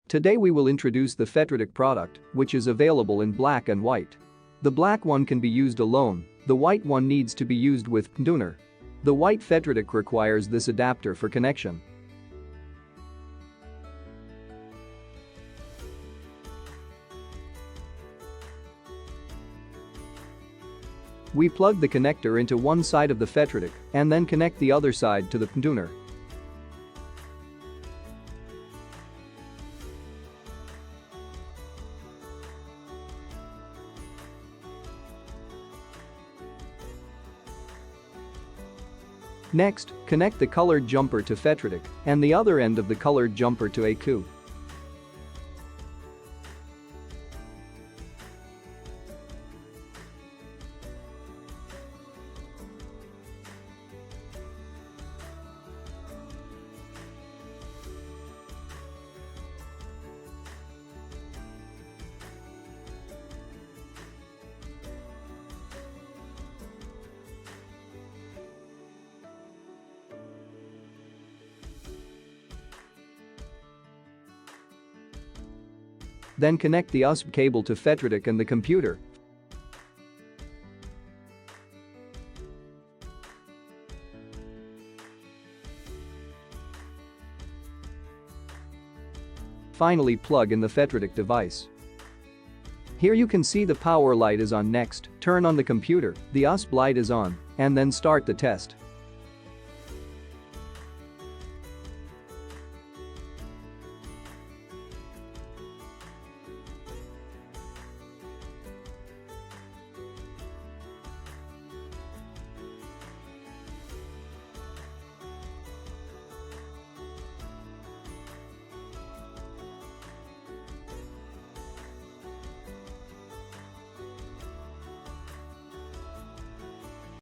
Today we will introduce the Fetrotech product, which is available in black and white. The black one can be used alone, the white one needs to be used with tuner. The white Fetrotech requires this adapter for connection. We plug the connector into one side of the Fetrotech and then connect the other side to the tuner. Next, connect the colored jumper to Fetrotech and the other end of the colored jumper to ECU. Then connect the USB cable to Fetrotech and the computer. Finally, plug in the Fetrotech device. Here you can see the power light is on. Next, turn on the computer, the USB light is on, and then start the test.